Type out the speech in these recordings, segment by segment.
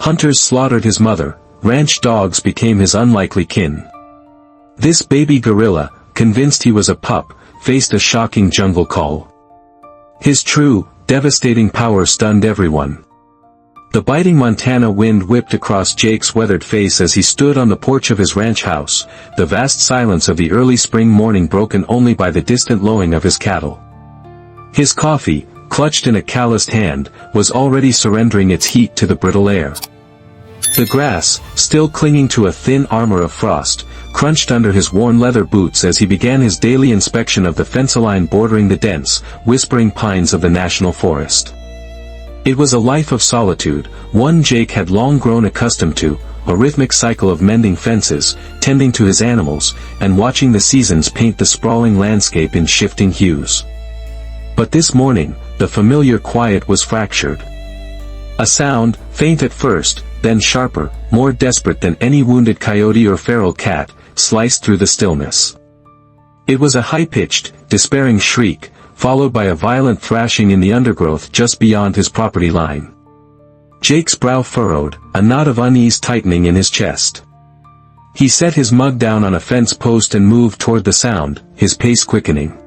Hunters slaughtered his mother, ranch dogs became his unlikely kin. This baby gorilla, convinced he was a pup, faced a shocking jungle call. His true, devastating power stunned everyone. The biting Montana wind whipped across Jake's weathered face as he stood on the porch of his ranch house, the vast silence of the early spring morning broken only by the distant lowing of his cattle. His coffee, clutched in a calloused hand, was already surrendering its heat to the brittle air. The grass, still clinging to a thin armor of frost, crunched under his worn leather boots as he began his daily inspection of the fence line bordering the dense, whispering pines of the national forest. It was a life of solitude, one Jake had long grown accustomed to, a rhythmic cycle of mending fences, tending to his animals, and watching the seasons paint the sprawling landscape in shifting hues. But this morning, the familiar quiet was fractured. A sound, faint at first, then sharper, more desperate than any wounded coyote or feral cat, sliced through the stillness. It was a high-pitched, despairing shriek, followed by a violent thrashing in the undergrowth just beyond his property line. Jake's brow furrowed, a knot of unease tightening in his chest. He set his mug down on a fence post and moved toward the sound, his pace quickening.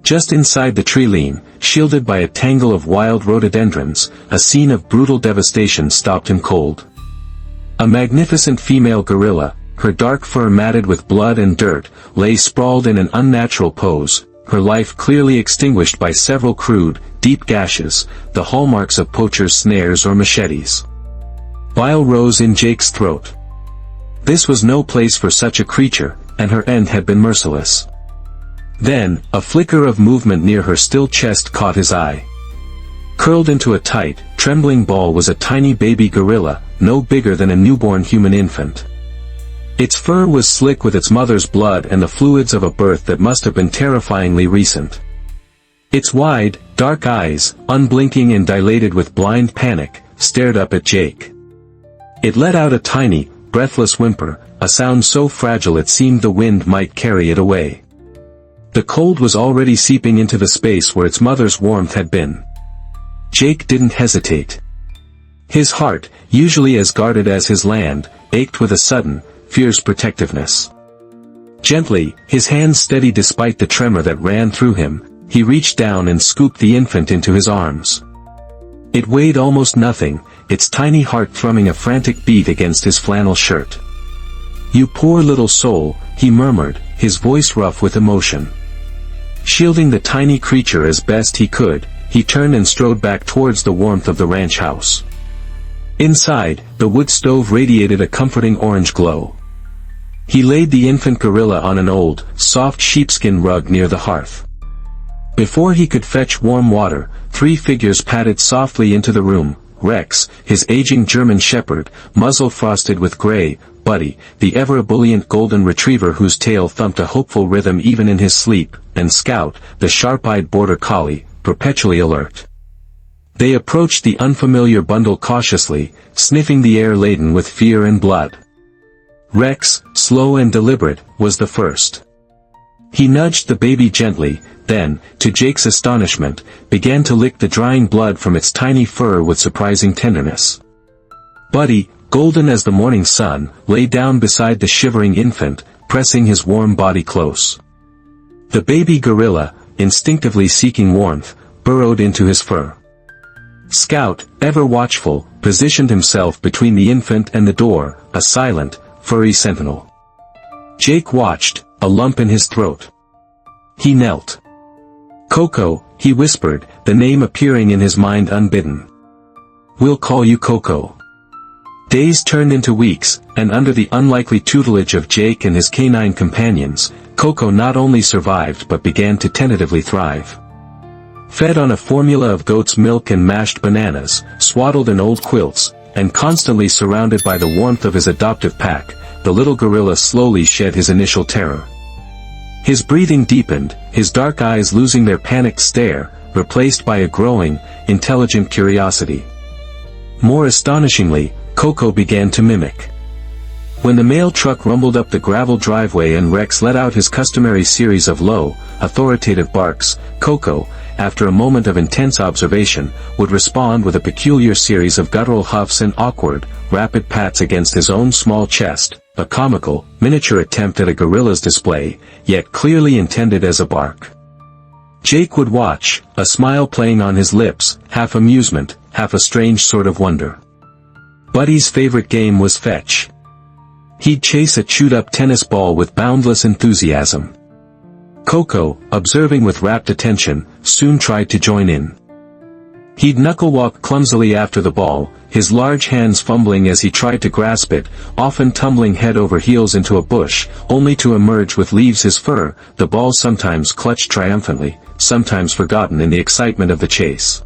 Just inside the tree line, shielded by a tangle of wild rhododendrons, a scene of brutal devastation stopped him cold. A magnificent female gorilla, her dark fur matted with blood and dirt, lay sprawled in an unnatural pose, her life clearly extinguished by several crude, deep gashes, the hallmarks of poachers' snares or machetes. Bile rose in Jake's throat. This was no place for such a creature, and her end had been merciless. Then, a flicker of movement near her still chest caught his eye. Curled into a tight, trembling ball was a tiny baby gorilla, no bigger than a newborn human infant. Its fur was slick with its mother's blood and the fluids of a birth that must have been terrifyingly recent. Its wide, dark eyes, unblinking and dilated with blind panic, stared up at Jake. It let out a tiny, breathless whimper, a sound so fragile it seemed the wind might carry it away. The cold was already seeping into the space where its mother's warmth had been. Jake didn't hesitate. His heart, usually as guarded as his land, ached with a sudden, fierce protectiveness. Gently, his hands steady despite the tremor that ran through him, he reached down and scooped the infant into his arms. It weighed almost nothing, its tiny heart thrumming a frantic beat against his flannel shirt. "You poor little soul," he murmured, his voice rough with emotion. Shielding the tiny creature as best he could, he turned and strode back towards the warmth of the ranch house. Inside, the wood stove radiated a comforting orange glow. He laid the infant gorilla on an old, soft sheepskin rug near the hearth. Before he could fetch warm water, 3 figures padded softly into the room: Rex, his aging German shepherd, muzzle frosted with gray; Buddy, the ever-ebullient golden retriever whose tail thumped a hopeful rhythm even in his sleep; and Scout, the sharp-eyed border collie, perpetually alert. They approached the unfamiliar bundle cautiously, sniffing the air laden with fear and blood. Rex, slow and deliberate, was the first. He nudged the baby gently, then, to Jake's astonishment, began to lick the drying blood from its tiny fur with surprising tenderness. Buddy, golden as the morning sun, lay down beside the shivering infant, pressing his warm body close. The baby gorilla, instinctively seeking warmth, burrowed into his fur. Scout, ever watchful, positioned himself between the infant and the door, a silent, furry sentinel. Jake watched, a lump in his throat. He knelt. "Koko," he whispered, the name appearing in his mind unbidden. "We'll call you Koko." Days turned into weeks, and under the unlikely tutelage of Jake and his canine companions, Koko not only survived but began to tentatively thrive. Fed on a formula of goat's milk and mashed bananas, swaddled in old quilts, and constantly surrounded by the warmth of his adoptive pack, the little gorilla slowly shed his initial terror. His breathing deepened, his dark eyes losing their panicked stare, replaced by a growing, intelligent curiosity. More astonishingly, Koko began to mimic. When the mail truck rumbled up the gravel driveway and Rex let out his customary series of low, authoritative barks, Koko, after a moment of intense observation, would respond with a peculiar series of guttural huffs and awkward, rapid pats against his own small chest, a comical, miniature attempt at a gorilla's display, yet clearly intended as a bark. Jake would watch, a smile playing on his lips, half amusement, half a strange sort of wonder. Buddy's favorite game was fetch. He'd chase a chewed-up tennis ball with boundless enthusiasm. Koko, observing with rapt attention, soon tried to join in. He'd knuckle-walk clumsily after the ball, his large hands fumbling as he tried to grasp it, often tumbling head over heels into a bush, only to emerge with leaves his fur, the ball sometimes clutched triumphantly, sometimes forgotten in the excitement of the chase.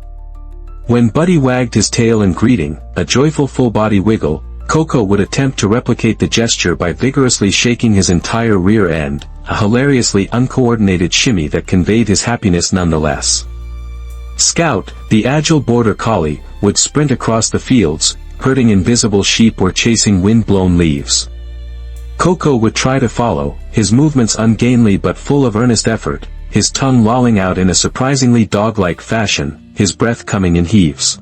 When Buddy wagged his tail in greeting, a joyful full-body wiggle, Koko would attempt to replicate the gesture by vigorously shaking his entire rear end, a hilariously uncoordinated shimmy that conveyed his happiness nonetheless. Scout, the agile border collie, would sprint across the fields, herding invisible sheep or chasing wind-blown leaves. Koko would try to follow, his movements ungainly but full of earnest effort, his tongue lolling out in a surprisingly dog-like fashion, his breath coming in heaves.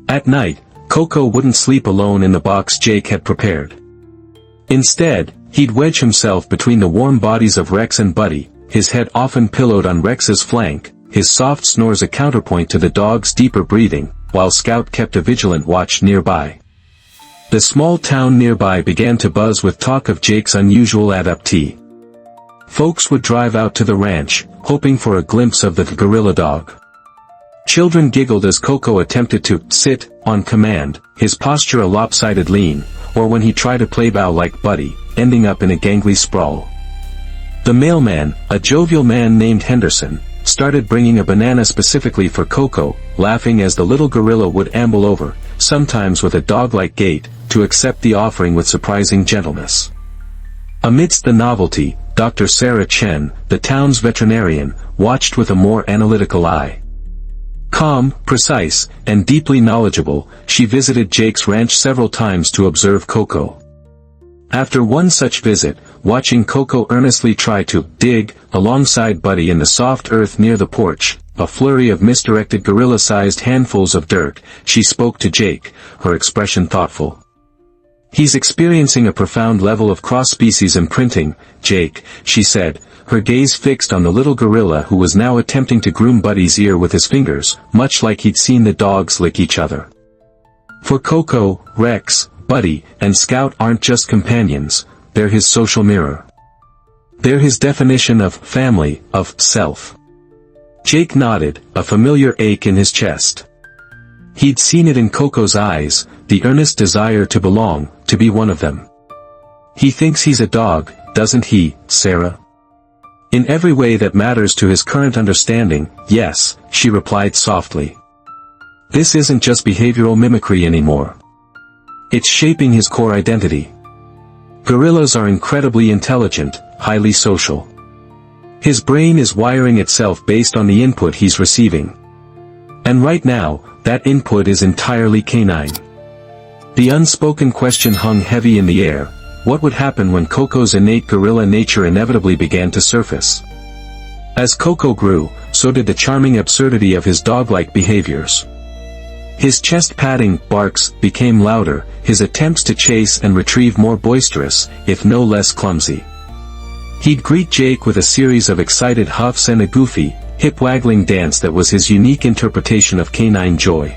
At night, Koko wouldn't sleep alone in the box Jake had prepared. Instead, he'd wedge himself between the warm bodies of Rex and Buddy, his head often pillowed on Rex's flank, his soft snores a counterpoint to the dog's deeper breathing, while Scout kept a vigilant watch nearby. The small town nearby began to buzz with talk of Jake's unusual adoptee. Folks would drive out to the ranch, hoping for a glimpse of the gorilla dog. Children giggled as Koko attempted to sit on command, his posture a lopsided lean, or when he tried to play bow like Buddy, ending up in a gangly sprawl. The mailman, a jovial man named Henderson, started bringing a banana specifically for Koko, laughing as the little gorilla would amble over, sometimes with a dog-like gait, to accept the offering with surprising gentleness. Amidst the novelty, Dr. Sarah Chen, the town's veterinarian, watched with a more analytical eye. Calm, precise, and deeply knowledgeable, she visited Jake's ranch several times to observe Koko. After one such visit, watching Koko earnestly try to dig alongside Buddy in the soft earth near the porch, a flurry of misdirected gorilla-sized handfuls of dirt, she spoke to Jake, her expression thoughtful. "He's experiencing a profound level of cross-species imprinting, Jake," she said, her gaze fixed on the little gorilla who was now attempting to groom Buddy's ear with his fingers, much like he'd seen the dogs lick each other. For Koko, Rex, Buddy, and Scout aren't just companions, they're his social mirror. They're his definition of family, of self. Jake nodded, a familiar ache in his chest. He'd seen it in Koko's eyes, the earnest desire to belong, to be one of them. "He thinks he's a dog, doesn't he, Sarah?" "In every way that matters to his current understanding, yes," she replied softly. "This isn't just behavioral mimicry anymore. It's shaping his core identity. Gorillas are incredibly intelligent, highly social. His brain is wiring itself based on the input he's receiving. And right now, that input is entirely canine." The unspoken question hung heavy in the air: what would happen when Koko's innate gorilla nature inevitably began to surface? As Koko grew, so did the charming absurdity of his dog-like behaviors. His chest-patting barks became louder, his attempts to chase and retrieve more boisterous, if no less clumsy. He'd greet Jake with a series of excited huffs and a goofy, hip-waggling dance that was his unique interpretation of canine joy.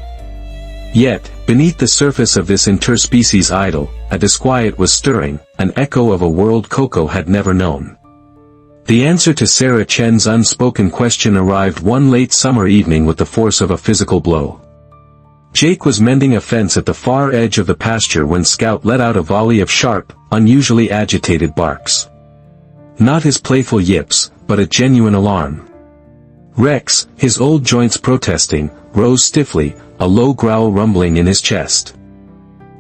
Yet, beneath the surface of this interspecies idyll, a disquiet was stirring, an echo of a world Koko had never known. The answer to Sarah Chen's unspoken question arrived one late summer evening with the force of a physical blow. Jake was mending a fence at the far edge of the pasture when Scout let out a volley of sharp, unusually agitated barks. Not his playful yips, but a genuine alarm. Rex, his old joints protesting, rose stiffly, a low growl rumbling in his chest.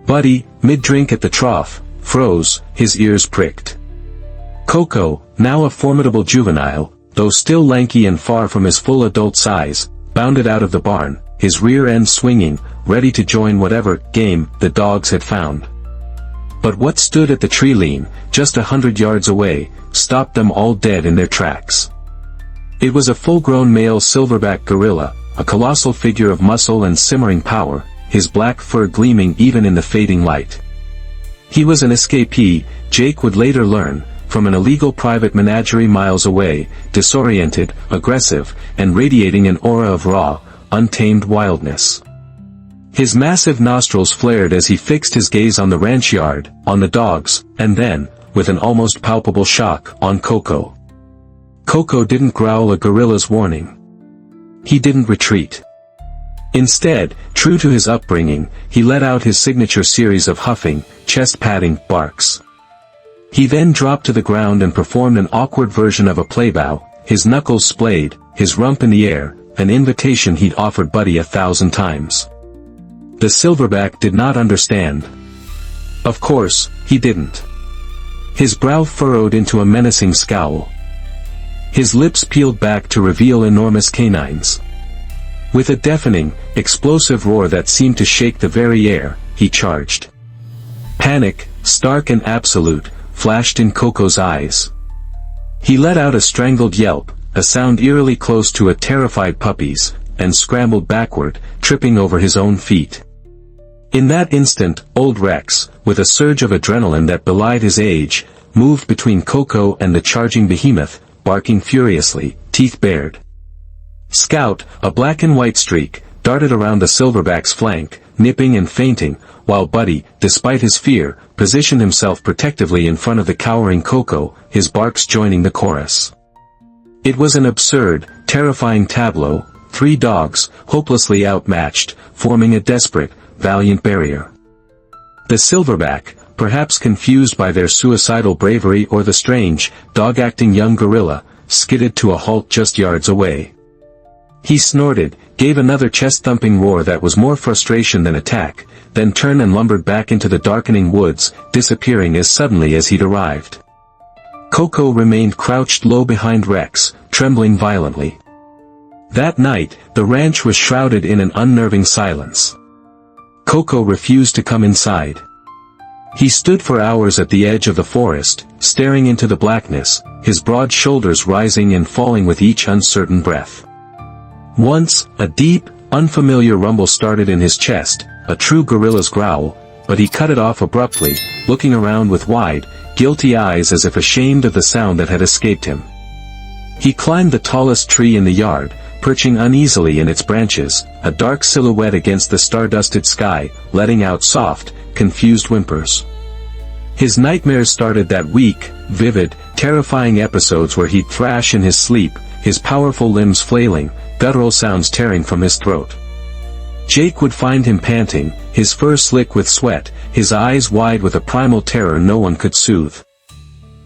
Buddy, mid-drink at the trough, froze, his ears pricked. Koko, now a formidable juvenile, though still lanky and far from his full adult size, bounded out of the barn, his rear end swinging, ready to join whatever game the dogs had found. But what stood at the tree lean, just 100 yards away, stopped them all dead in their tracks. It was a full-grown male silverback gorilla, a colossal figure of muscle and simmering power, his black fur gleaming even in the fading light. He was an escapee, Jake would later learn, from an illegal private menagerie miles away, disoriented, aggressive, and radiating an aura of raw, untamed wildness. His massive nostrils flared as he fixed his gaze on the ranch yard, on the dogs, and then, with an almost palpable shock, on Koko. Koko didn't growl a gorilla's warning. He didn't retreat. Instead, true to his upbringing, he let out his signature series of huffing, chest-padding barks. He then dropped to the ground and performed an awkward version of a playbow, his knuckles splayed, his rump in the air, an invitation he'd offered Buddy 1,000 times. The silverback did not understand. Of course, he didn't. His brow furrowed into a menacing scowl. His lips peeled back to reveal enormous canines. With a deafening, explosive roar that seemed to shake the very air, he charged. Panic, stark and absolute, flashed in Koko's eyes. He let out a strangled yelp, a sound eerily close to a terrified puppy's, and scrambled backward, tripping over his own feet. In that instant, old Rex, with a surge of adrenaline that belied his age, moved between Koko and the charging behemoth, barking furiously, teeth bared. Scout, a black and white streak, darted around the silverback's flank, nipping and feinting, while Buddy, despite his fear, positioned himself protectively in front of the cowering Koko, his barks joining the chorus. It was an absurd, terrifying tableau, 3 dogs, hopelessly outmatched, forming a desperate, valiant barrier. The silverback, perhaps confused by their suicidal bravery or the strange, dog-acting young gorilla, skidded to a halt just yards away. He snorted, gave another chest-thumping roar that was more frustration than attack, then turned and lumbered back into the darkening woods, disappearing as suddenly as he'd arrived. Koko remained crouched low behind Rex, trembling violently. That night, the ranch was shrouded in an unnerving silence. Koko refused to come inside. He stood for hours at the edge of the forest, staring into the blackness, his broad shoulders rising and falling with each uncertain breath. Once, a deep, unfamiliar rumble started in his chest, a true gorilla's growl, but he cut it off abruptly, looking around with wide, guilty eyes as if ashamed of the sound that had escaped him. He climbed the tallest tree in the yard, perching uneasily in its branches, a dark silhouette against the star-dusted sky, letting out soft, confused whimpers. His nightmares started that weak, vivid, terrifying episodes where he'd thrash in his sleep, his powerful limbs flailing, guttural sounds tearing from his throat. Jake would find him panting, his fur slick with sweat, his eyes wide with a primal terror no one could soothe.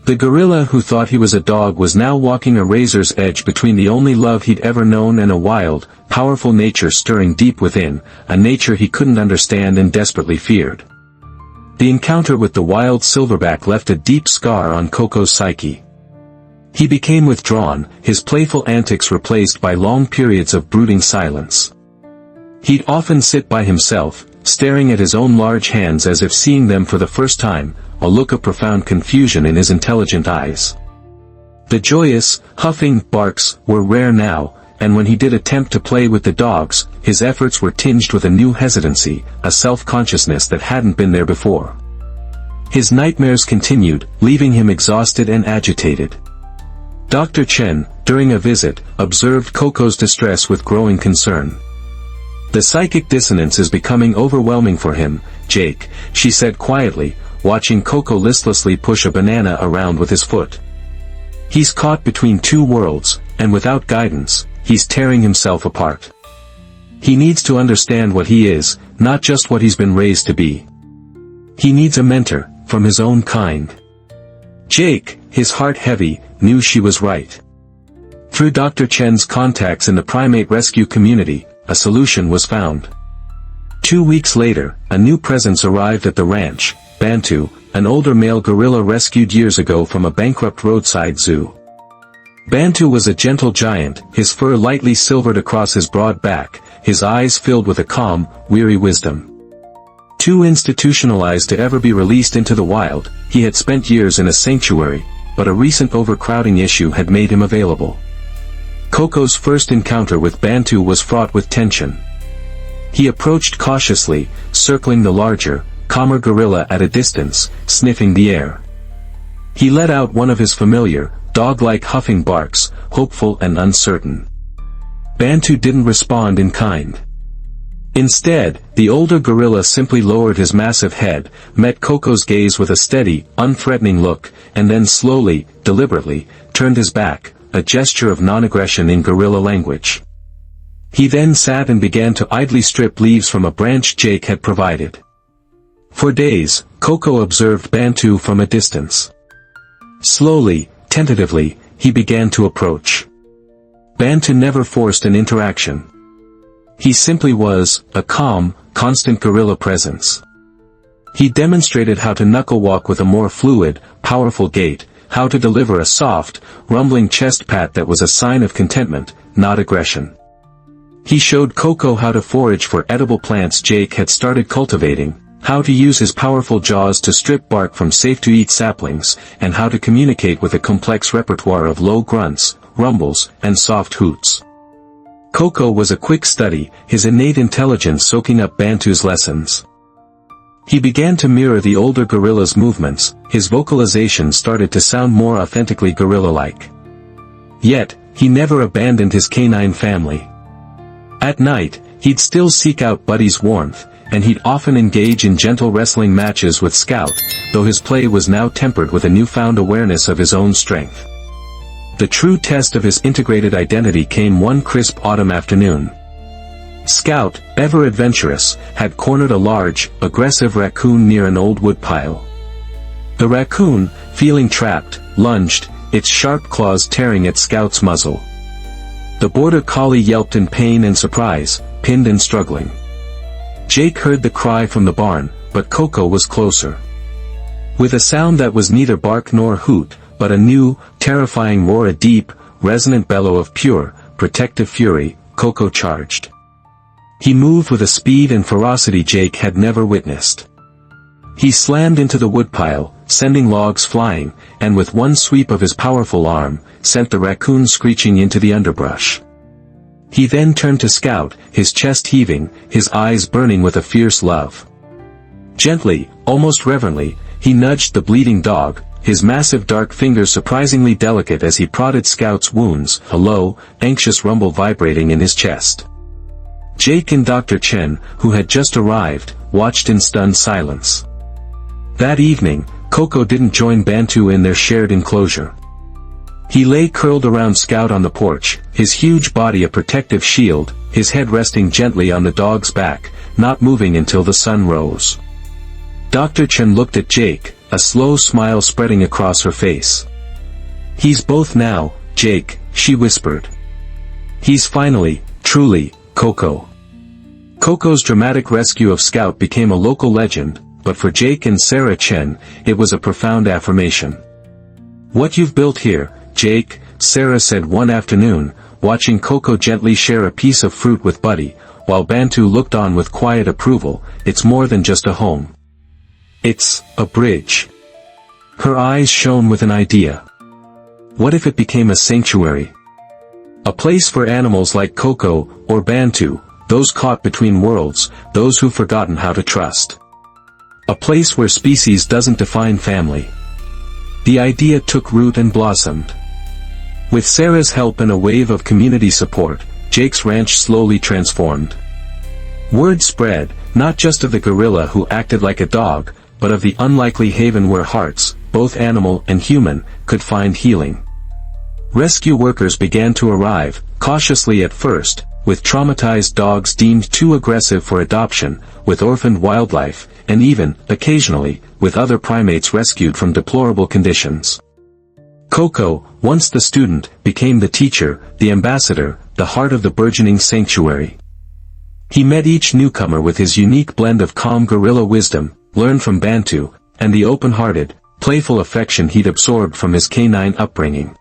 The gorilla who thought he was a dog was now walking a razor's edge between the only love he'd ever known and a wild, powerful nature stirring deep within, a nature he couldn't understand and desperately feared. The encounter with the wild silverback left a deep scar on Koko's psyche. He became withdrawn, his playful antics replaced by long periods of brooding silence. He'd often sit by himself, staring at his own large hands as if seeing them for the first time, a look of profound confusion in his intelligent eyes. The joyous, huffing barks were rare now, and when he did attempt to play with the dogs, his efforts were tinged with a new hesitancy, a self-consciousness that hadn't been there before. His nightmares continued, leaving him exhausted and agitated. Dr. Chen, during a visit, observed Koko's distress with growing concern. "The psychic dissonance is becoming overwhelming for him, Jake," she said quietly, watching Koko listlessly push a banana around with his foot. "He's caught between 2 worlds, and without guidance, he's tearing himself apart. He needs to understand what he is, not just what he's been raised to be. He needs a mentor, from his own kind." Jake, his heart heavy, knew she was right. Through Dr. Chen's contacts in the primate rescue community, a solution was found. 2 weeks later, a new presence arrived at the ranch, Bantu, an older male gorilla rescued years ago from a bankrupt roadside zoo. Bantu was a gentle giant, his fur lightly silvered across his broad back, his eyes filled with a calm, weary wisdom. Too institutionalized to ever be released into the wild, he had spent years in a sanctuary, but a recent overcrowding issue had made him available. Koko's first encounter with Bantu was fraught with tension. He approached cautiously, circling the larger, calmer gorilla at a distance, sniffing the air. He let out one of his familiar, dog-like huffing barks, hopeful and uncertain. Bantu didn't respond in kind. Instead, the older gorilla simply lowered his massive head, met Koko's gaze with a steady, unthreatening look, and then slowly, deliberately, turned his back, a gesture of non-aggression in gorilla language. He then sat and began to idly strip leaves from a branch Jake had provided. For days, Koko observed Bantu from a distance. Slowly, tentatively, he began to approach. Bantu never forced an interaction. He simply was, a calm, constant gorilla presence. He demonstrated how to knuckle walk with a more fluid, powerful gait, how to deliver a soft, rumbling chest pat that was a sign of contentment, not aggression. He showed Koko how to forage for edible plants Jake had started cultivating, how to use his powerful jaws to strip bark from safe-to-eat saplings, and how to communicate with a complex repertoire of low grunts, rumbles, and soft hoots. Koko was a quick study, his innate intelligence soaking up Bantu's lessons. He began to mirror the older gorilla's movements, his vocalization started to sound more authentically gorilla-like. Yet, he never abandoned his canine family. At night, he'd still seek out Buddy's warmth, and he'd often engage in gentle wrestling matches with Scout, though his play was now tempered with a newfound awareness of his own strength. The true test of his integrated identity came one crisp autumn afternoon. Scout, ever adventurous, had cornered a large, aggressive raccoon near an old woodpile. The raccoon, feeling trapped, lunged, its sharp claws tearing at Scout's muzzle. The border collie yelped in pain and surprise, pinned and struggling. Jake heard the cry from the barn, but Koko was closer. With a sound that was neither bark nor hoot, but a new, terrifying roar, a deep, resonant bellow of pure, protective fury, Koko charged. He moved with a speed and ferocity Jake had never witnessed. He slammed into the woodpile, sending logs flying, and with one sweep of his powerful arm, sent the raccoon screeching into the underbrush. He then turned to Scout, his chest heaving, his eyes burning with a fierce love. Gently, almost reverently, he nudged the bleeding dog, his massive dark fingers surprisingly delicate as he prodded Scout's wounds, a low, anxious rumble vibrating in his chest. Jake and Dr. Chen, who had just arrived, watched in stunned silence. That evening, Koko didn't join Bantu in their shared enclosure. He lay curled around Scout on the porch, his huge body a protective shield, his head resting gently on the dog's back, not moving until the sun rose. Dr. Chen looked at Jake, a slow smile spreading across her face. "He's both now, Jake," she whispered. "He's finally, truly, Koko." Koko's dramatic rescue of Scout became a local legend, but for Jake and Sarah Chen, it was a profound affirmation. "What you've built here, Jake," Sarah said one afternoon, watching Koko gently share a piece of fruit with Buddy, while Bantu looked on with quiet approval, "it's more than just a home. It's a bridge." Her eyes shone with an idea. What if it became a sanctuary? A place for animals like Koko, or Bantu, those caught between worlds, those who've forgotten how to trust. A place where species doesn't define family. The idea took root and blossomed. With Sarah's help and a wave of community support, Jake's ranch slowly transformed. Word spread, not just of the gorilla who acted like a dog, but of the unlikely haven where hearts, both animal and human, could find healing. Rescue workers began to arrive, cautiously at first, with traumatized dogs deemed too aggressive for adoption, with orphaned wildlife, and even, occasionally, with other primates rescued from deplorable conditions. Koko, once the student, became the teacher, the ambassador, the heart of the burgeoning sanctuary. He met each newcomer with his unique blend of calm gorilla wisdom, learned from Bantu, and the open-hearted, playful affection he'd absorbed from his canine upbringing.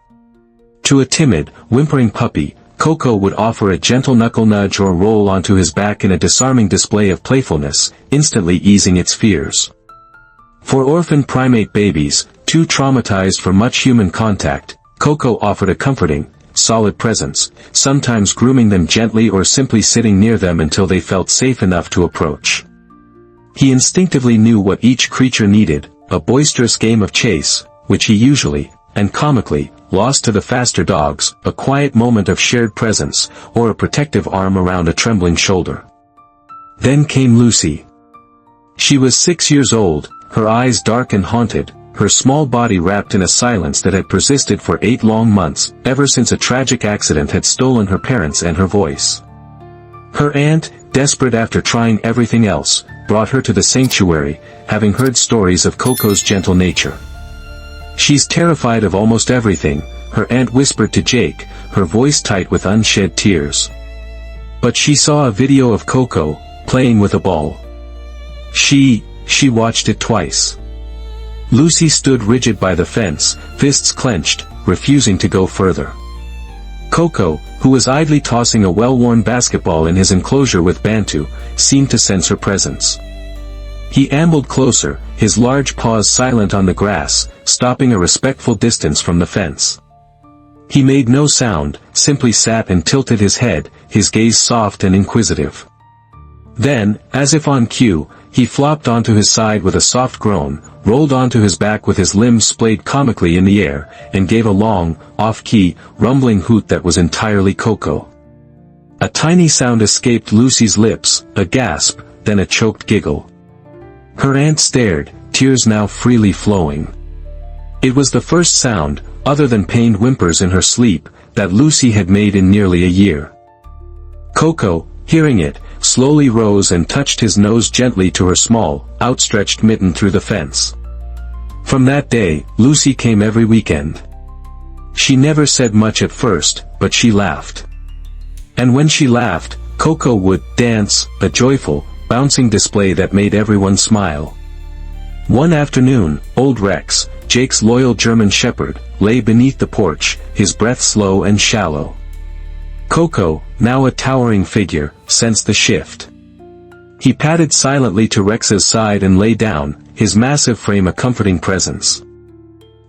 To a timid, whimpering puppy, Koko would offer a gentle knuckle nudge or roll onto his back in a disarming display of playfulness, instantly easing its fears. For orphaned primate babies, too traumatized for much human contact, Koko offered a comforting, solid presence, sometimes grooming them gently or simply sitting near them until they felt safe enough to approach. He instinctively knew what each creature needed, a boisterous game of chase, which he usually, and comically, lost to the faster dogs, a quiet moment of shared presence, or a protective arm around a trembling shoulder. Then came Lucy. She was 6 years old, her eyes dark and haunted, her small body wrapped in a silence that had persisted for 8 long months, ever since a tragic accident had stolen her parents and her voice. Her aunt, desperate after trying everything else, brought her to the sanctuary, having heard stories of Koko's gentle nature. "She's terrified of almost everything," her aunt whispered to Jake, her voice tight with unshed tears. But she saw a video of Koko, playing with a ball. She watched it twice. Lucy stood rigid by the fence, fists clenched, refusing to go further. Koko, who was idly tossing a well-worn basketball in his enclosure with Bantu, seemed to sense her presence. He ambled closer, his large paws silent on the grass, stopping a respectful distance from the fence. He made no sound, simply sat and tilted his head, his gaze soft and inquisitive. Then, as if on cue, he flopped onto his side with a soft groan, rolled onto his back with his limbs splayed comically in the air, and gave a long, off-key, rumbling hoot that was entirely Koko. A tiny sound escaped Lucy's lips, a gasp, then a choked giggle. Her aunt stared, tears now freely flowing. It was the first sound, other than pained whimpers in her sleep, that Lucy had made in nearly a year. Koko, hearing it, slowly rose and touched his nose gently to her small, outstretched mitten through the fence. From that day, Lucy came every weekend. She never said much at first, but she laughed. And when she laughed, Koko would dance, a joyful, bouncing display that made everyone smile. One afternoon, old Rex, Jake's loyal German shepherd, lay beneath the porch, his breath slow and shallow. Koko, now a towering figure, sensed the shift. He padded silently to Rex's side and lay down, his massive frame a comforting presence.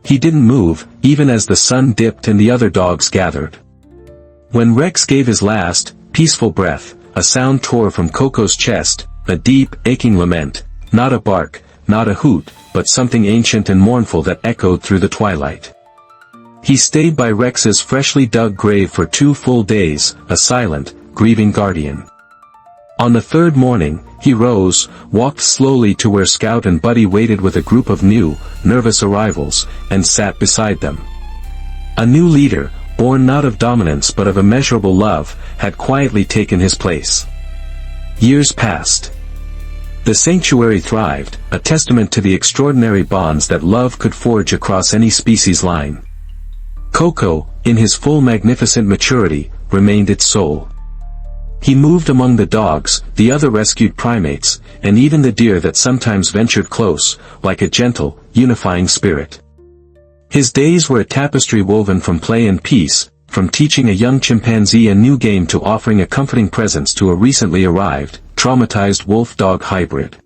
He didn't move, even as the sun dipped and the other dogs gathered. When Rex gave his last, peaceful breath, a sound tore from Koko's chest, a deep, aching lament, not a bark, not a hoot, but something ancient and mournful that echoed through the twilight. He stayed by Rex's freshly dug grave for 2 full days, a silent, grieving guardian. On the 3rd morning, he rose, walked slowly to where Scout and Buddy waited with a group of new, nervous arrivals, and sat beside them. A new leader, born not of dominance but of immeasurable love, had quietly taken his place. Years passed. The sanctuary thrived, a testament to the extraordinary bonds that love could forge across any species line. Koko, in his full magnificent maturity, remained its soul. He moved among the dogs, the other rescued primates, and even the deer that sometimes ventured close, like a gentle, unifying spirit. His days were a tapestry woven from play and peace, from teaching a young chimpanzee a new game to offering a comforting presence to a recently arrived, traumatized wolf-dog hybrid.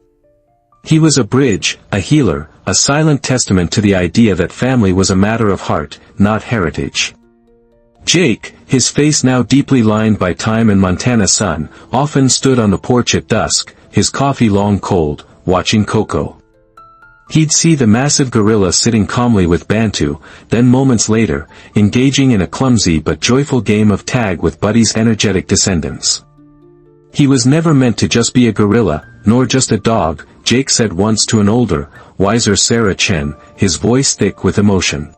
He was a bridge, a healer, a silent testament to the idea that family was a matter of heart, not heritage. Jake, his face now deeply lined by time and Montana sun, often stood on the porch at dusk, his coffee long cold, watching Koko. He'd see the massive gorilla sitting calmly with Bantu, then moments later, engaging in a clumsy but joyful game of tag with Buddy's energetic descendants. He was never meant to just be a gorilla, nor just a dog, Jake said once to an older, wiser Sarah Chen, his voice thick with emotion.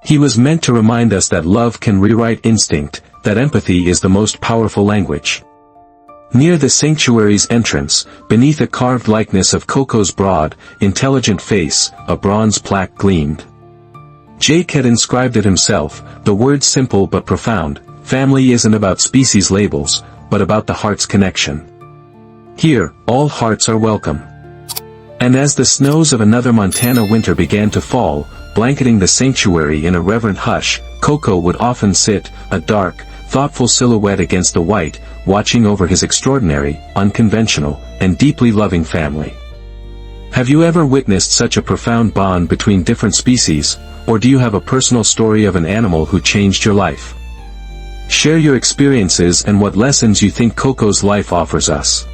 He was meant to remind us that love can rewrite instinct, that empathy is the most powerful language. Near the sanctuary's entrance, beneath a carved likeness of Koko's broad, intelligent face, a bronze plaque gleamed. Jake had inscribed it himself, the words simple but profound, "Family isn't about species labels, but about the heart's connection. Here, all hearts are welcome." And as the snows of another Montana winter began to fall, blanketing the sanctuary in a reverent hush, Koko would often sit, a dark, thoughtful silhouette against the white, watching over his extraordinary, unconventional, and deeply loving family. Have you ever witnessed such a profound bond between different species, or do you have a personal story of an animal who changed your life? Share your experiences and what lessons you think Koko's life offers us.